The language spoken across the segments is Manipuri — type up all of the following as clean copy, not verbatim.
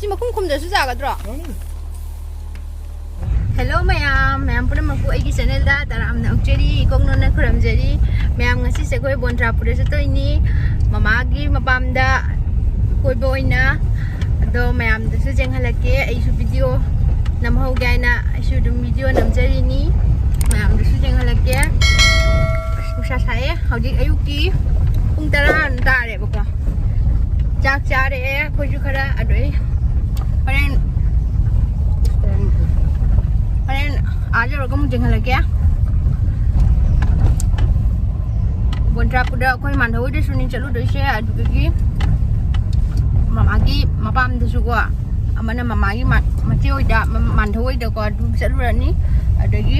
지금 쿰쿰 수자가더라. Hello ma'am pura maku aigi channel da taram na ukjeri kongno na khuram jeri ma'am ngasi se koi bontra pura sa to ini mama gi mapam da koi boy na do ma'am da su jeng halake ai su video nam ho gai na ai su dum video nam jeri ni ma'am da su jeng halake usa sae hauji ayuki pung taran tare baka chak chare koi ju khara adoi paren आज और कम जंगल है क्या बंट्रा पुड़ा कोई मानव इधर सुनी चलो दोषे आज क्योंकि मामा की मापाम दसुको अमना मामा की मचे इधर मानव इधर को चलो रनी अदगी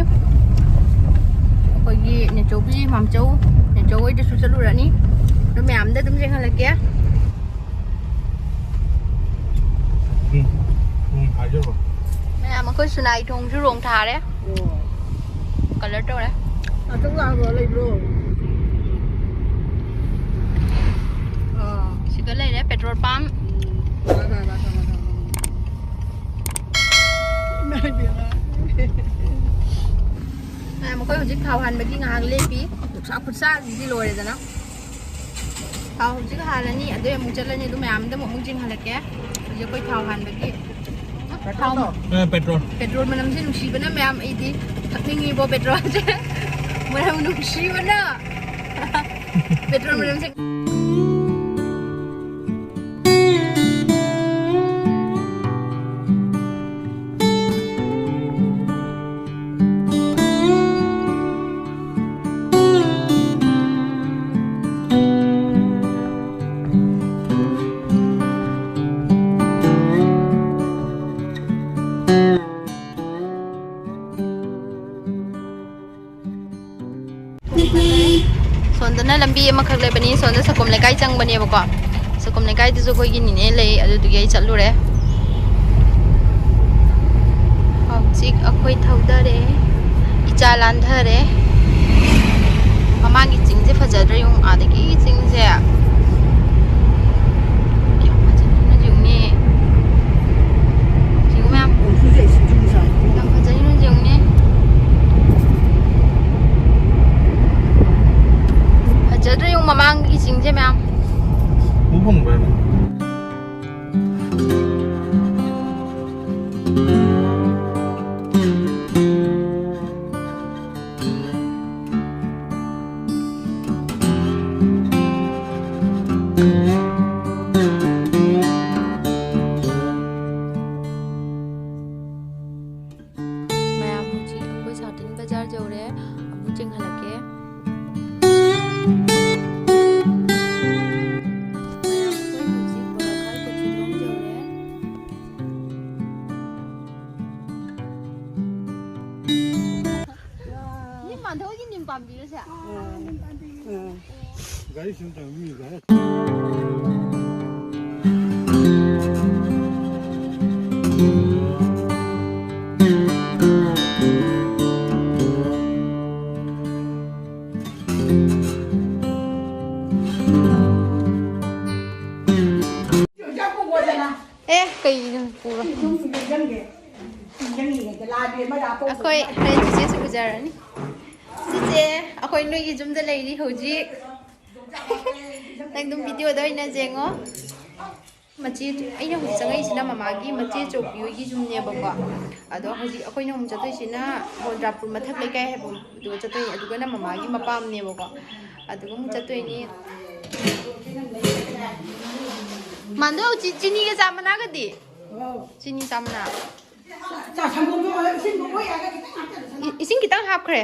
कोई नेचोबी मामचो नेचो इधर चलो रनी तो मैं आमदा तुम जंगल है क्या आज और mà khơi xuân này thùng chú rồng thả đấy, còn lớn đâu đấy? Chúng ta vừa lên rồi. Chỉ có lấy đấy petrol pump. Mà khơi chỉ tháo hành mấy cái ngang lên bí, sao phút xa gì lôi rồi đó? Tháo chỉ hành là nhỉ, đôi muốn chơi là nhỉ, đôi mày làm đôi muốn chơi hành là cái, giờ khơi tháo hành mấy cái petrol mana mesti nusi benar ma'am ini tinggi bawa petrol aja mana nusi benar petrol mana mesti Sondana lambi amakak le bani sonda sakom le kai chang bani bako sakom le kai tu koi gi ni ne le adu tu gi chalu re hauchik akhoi thauda re icha lan tha re mama gi ching je phajadra yung adagi ching je kya phajadra na yung ni ching ma'am kya phajadra na yung ni phajadra yung mamang gi ching je ma'am Bố không về ma'am ji koi satin bazar jau re abu ching halake Gái xuống tầng như gái ê kỳ cù rồi akhoi hai chiche su gujar ni chiche akhoi noi gi jum da lei ri hoji nang dum video doi na jengo machi aina hu changai sina mama gi machi chopiu gi jum ne bako ado hoji akhoi nom chatoi sina bondrapur mathak lai kai hebo du chatoi aduga na mama gi mapam ne bako aduga mu chatoi ni mando chini ga jamana ga di chini jamana ising kitang hap kre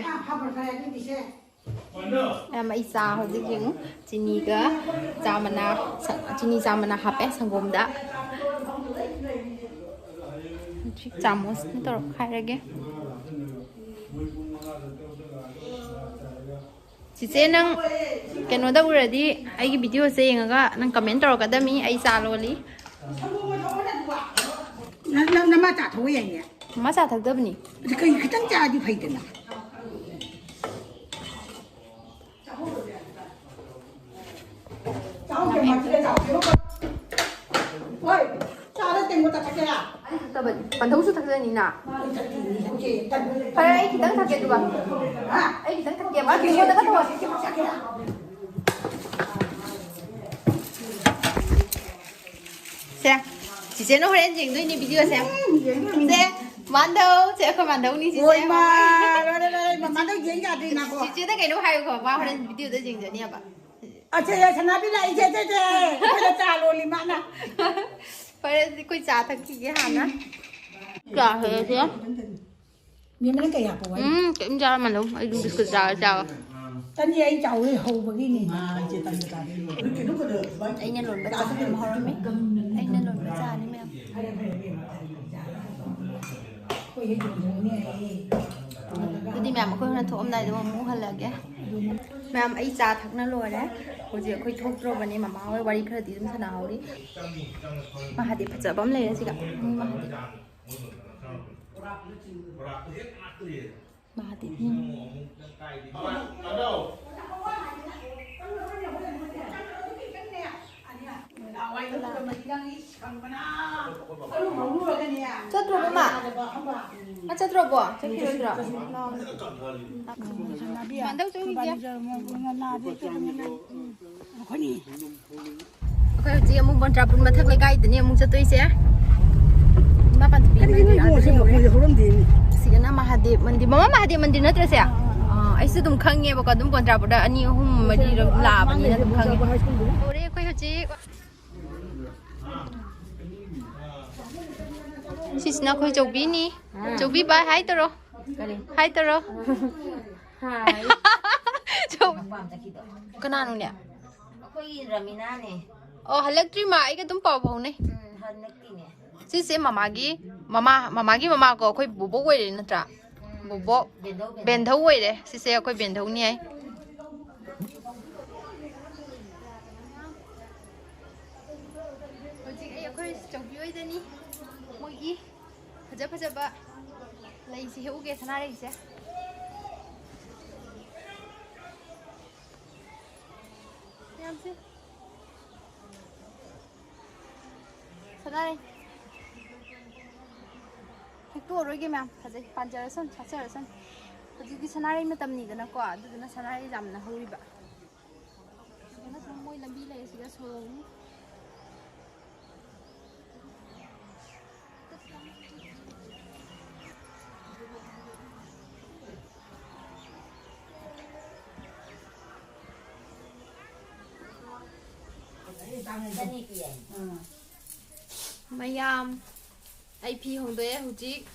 em isa hoji jing chini ga jamana hap e sangom da chamos ni tor khai rage chiche nang keno da uradi ai gi video se yenga nang comment tor ka da mi ai sa loli na ma ta thoi yang ya ma sa thak da bni kai kitang cha ji phai de na ôi cha nó tìm một tật cái nào 아니 잠깐만 반통수 탁전이나 chị tật phải ấy thì tấn thắc kia được à ấy thì tấn thắc kia mà khi người ta có thôi xem chị sẽ nó lên chỉnh tôi đi video xem màn đầu sẽ không màn đầu đi chị ôi xem mà đây mà nó diễn ra đi nào chị chưa thấy cái nó hay không vào lên video tôi chỉnh cho nha bạn à chị ơi thằng nào biết lại chị bây giờ trả luôn liền bạn à phải quay trả thật cái hàng á trả thế chứ miếng cái hạt của anh kiểm tra mà đúng ai đúng cái trả tân gì anh cháu ấy hầu bằng cái gì mà chị tân người ta anh nhân luận bắt trả thì mà hỏi mấy anh nhân luận bắt trả đi mẹ cái đi mẹ mà coi hơn thôm này đúng không muốn hơn là cái mẹ ấy trả thật nó rồi đấy hồi giờ coi thuốc rồiวันนี้mà máuไว้cái gì cũng nào đi mà hạt đi phải chờ bấm lên chứ cả mà hạt đi chất rồi mà chất rồi bỏ chất kia rồi bạn đâu chơi gì ok chị em muốn bọn trap mà thắc lấy cái tự nhiên muốn cho tôi sẽ mà bạn bị cái nào Mahadev mandi mama Mahadev mandi nữa thế à ấy sự đúng khăng nghe bao cái đúng bọn trap đó anh yêu hùng mà đi được làm anh ấy đúng khăng nghe ôi đấy quay chị chị nào khơi chụp bí ni chụp bí ba hai tờ hai tờ hai chụp cái nào nè electric mà cái tấm bảo phòng này chị xem mama có khơi bố bố quay đấy nữa trả bố bố bền thấu quay đấy chị xem khơi bền thấu này chị ấy khơi chụp dưới đây đi mỗi gì phải ba lấy gì hiểu cái thằng này sẽ xem chứ thằng này 또 오르기만 가지 반절선 자체로선 어디 사나리 메담니다 거 아두나 사나리 잡나 허리바 이거는 정말 람비 레시가 소음 mayam AP 홍도에 후지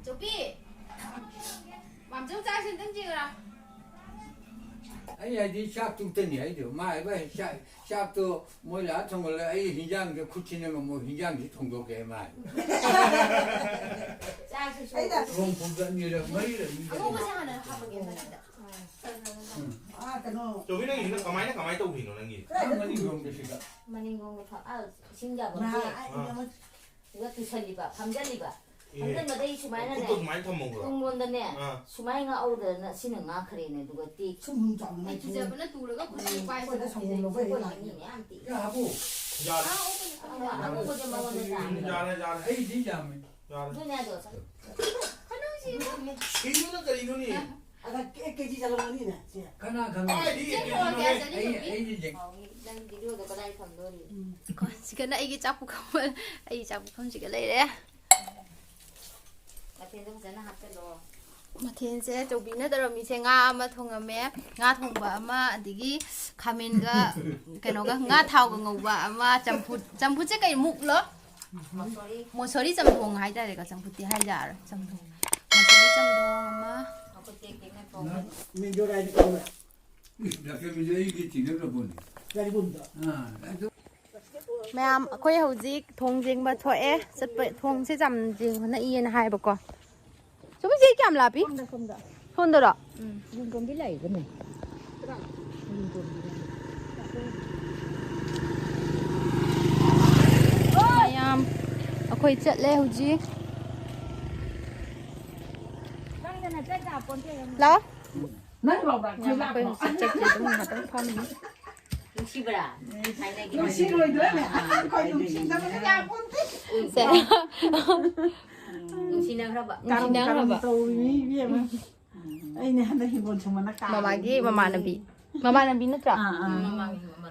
저기 맘좀 짜신 던지라 ấy đi sắp tung tên này được mai vậy sắp tôi mỗi lá thông rồi ấy hình dạng cái khu chín này mà một hình dạng thì thông được cái mai không không dẫn như được mấy rồi 저기 는 있는 가만히 또 비는 게. 많이 그런 게 있어 신기하고 이것도 살리바 감자리바 감자마다 이 수마이는 또 많이 터먹은 거. 동문다네 수마이가 오르나 시는 가 그래네 누가 띠 기자분은 두르가 고치 빠이서 야 하고 야, 아무 거좀 먹었는데 잘해. ấy đi làm 누나도 이거는 그 이거니. cái gì ra luôn đi nè cái nào cái 아, nào 이게 ấy đi dịch 난 비료도 그다이 탐돌이 지금 애기 짝북하면 애기 짝북하면 지금 lấy đấy 같은 동생은 합쳐도 mà thiên sẽ chuẩn bị nữa rồi mình sẽ nga mà thùng ở mẹ nga thùng bả mà thì cái comment cái nó cái nga thau cái ngầu bả mà chăm phút chắc cái mục lắm 목소리 một số đi chăm thùng hay ra để cái chăm phút thì hay ra rồi chăm thùng một số đi chăm thùng mà 하고 땡땡을 보고 mình vô đây đi con là cái bây giờ cái chỉ được là buồn ra đi buồn rồi à ꯃꯌꯥꯝ ꯑꯩꯈꯣꯏ ꯍꯧꯖꯤꯛ ꯊꯣꯡ ꯖꯦꯡꯕ ꯊꯣꯛꯑꯦ ꯆꯠꯄ ꯊꯣꯡꯁꯦ ꯆꯝ ꯖꯦꯡꯕꯅ ꯏꯌꯦꯅ ꯍꯥꯏꯕꯀꯣ ꯁꯨꯝ ꯁꯤ ꯀꯌꯥꯝ ꯂꯥꯞꯄꯤ ꯁꯣꯝꯗꯔꯣ ꯌꯨꯝꯒꯣꯝꯗꯤ ꯂꯩꯕꯅꯦ ꯃꯌꯥꯝ ꯑꯩꯈꯣꯏ ꯆꯠꯂꯦ ꯍꯧꯖꯤꯛ ꯂꯥꯛꯑꯣ Nãy bảo bạn chưa ꯑꯩꯈꯣꯏ làm. ꯍꯧꯖꯤꯛ ꯆꯠꯁꯦ ꯑꯗꯨꯝ ꯉꯥꯛꯇꯪ ꯐꯝꯃꯤ ꯅꯨꯡꯁꯤꯕ꯭ꯔꯥ ꯊꯥꯏꯅꯒꯤ Nó xin rồi nữa nè. Coi nó xin ra nó làm con thích. เสร็จ ꯅꯨꯡꯁꯤꯅꯈ꯭ꯔꯕ Cắm cắm tôi mới biết mà. Ấy nè, nó thì buồn chung mà nó cào. มามากี้มามานาบีมามานาบีนะจ๊ะ À.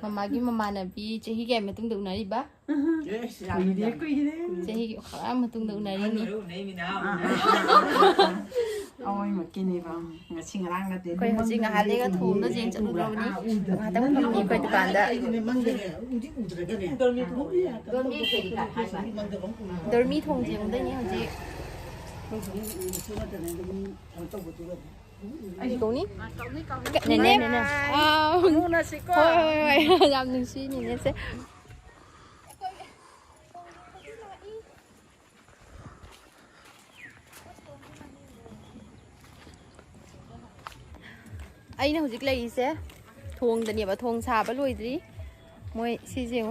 มามากี้มามานาบีเจฮิแกมาตึงดูนาริบะ Quỳ đi, quỳ đi. เจฮิขามาตึงดูนารินี่ Ôi mà kia này vào. Ngã xin ra ngã tiền. ค่อยจริงอาหารเล็กก็ถูกแล้วจริงจะดูเรานี้มาตั้งแต่มีไปตุกันได้ โดนมีเครดิตการ์ดให้ป่ะ โดยมีทงจริงได้เนี่ยจริงไอ้ตรงนี้เนี่ยเนี่ยอ้าวโอ้ยยำหนึ่งชิ้นเนี่ยเนี่ยเซ่ไอ้เนี่ยหัวจิกเลยอีเซ่ทงแต่เนี่ยว่าทงชาไปลุยดิมวยซีเจียง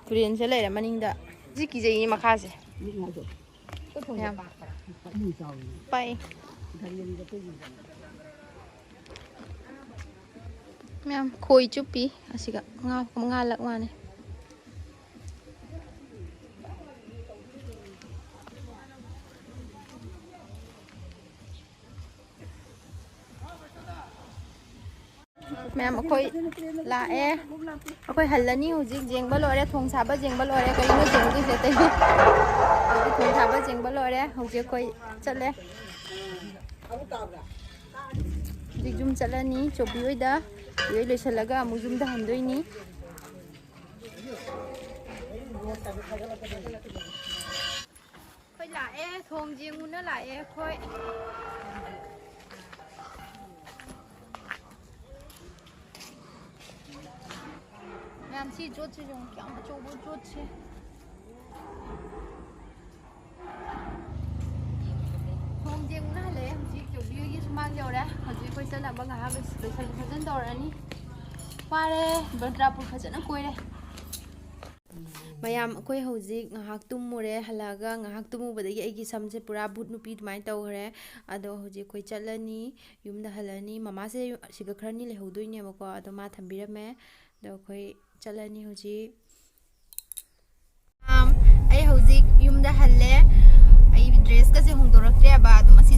ทุเรียนเฉลยแล้วมันยิ่งด่าจิกี่จะยิงมาฆ่าสิไปแม่คุยจุ๊บปีอาสิกะงานละวันนี้แม่มาคุยละมาคุยหันละนี่หูจิกเจียงบ้าลอยได้ทงชาบ้าเจียงบ้าลอยได้ก็ยังไม่เจียงที่เสียเต้ทงชาบ้าเจียงบ้าลอยได้หูจิกคุยจัดเลยจิกจุ่มจัดละนี่จบวิวด้าวิวเลยฉันละก็มุจุ่มด้าหันด้วยนี่คุยละทงเจียงมุนละคุย两起做这种养不做不做去。hôm chiều nó lấy hôm chiều chụp video với mang vô đó hôm chiều quay sẽ làm bằng ngã về để xem phải đến đâu rồi nè qua đây bên ra bụi phải dẫn nó quay đây mayam ꯑꯩꯈꯣꯏ ꯍꯧꯖꯤꯛ ꯉꯥꯏꯍꯥꯛ ꯇꯨꯝꯃꯨꯔꯦ ꯍꯜꯂꯛꯑꯒ ꯉꯥꯏꯍꯥꯛ ꯇꯨꯝꯃꯨꯕꯗꯒꯤ ꯑꯩꯒꯤ ꯁꯝꯁꯦ ꯄꯨꯔꯥ ꯕꯨꯠ ꯅꯨꯄꯤ ꯑꯗꯨꯃꯥꯏꯅ ꯇꯧꯈ꯭ꯔꯦ ꯑꯗꯣ ꯍꯧꯖꯤꯛ ꯑꯩꯈꯣꯏ ꯆꯠꯂꯅꯤ ꯌꯨꯝꯗ ꯍꯜꯂꯅꯤ ꯃꯃꯥꯁꯦ ꯁꯤꯒ ꯈꯔꯅꯤ ꯂꯩꯍꯧꯗꯣꯏꯅꯦꯕꯀꯣ ꯑꯗꯣ ꯃꯥ ꯊꯝꯕꯤꯔꯝꯃꯦ ꯑꯗꯣ ꯑꯩꯈꯣꯏ ꯆꯠꯂꯅꯤ ꯍꯧꯖꯤꯛ ꯑꯩ ꯍꯧꯖꯤꯛ ꯌꯨꯝꯗ ꯍꯜꯂꯦ ꯑꯩ ꯗ꯭ꯔꯦꯁꯀꯁꯦ ꯍꯣꯡꯗꯣꯔꯛꯇ꯭ꯔꯦꯕ ꯑꯗꯨꯝ ꯑꯁꯤ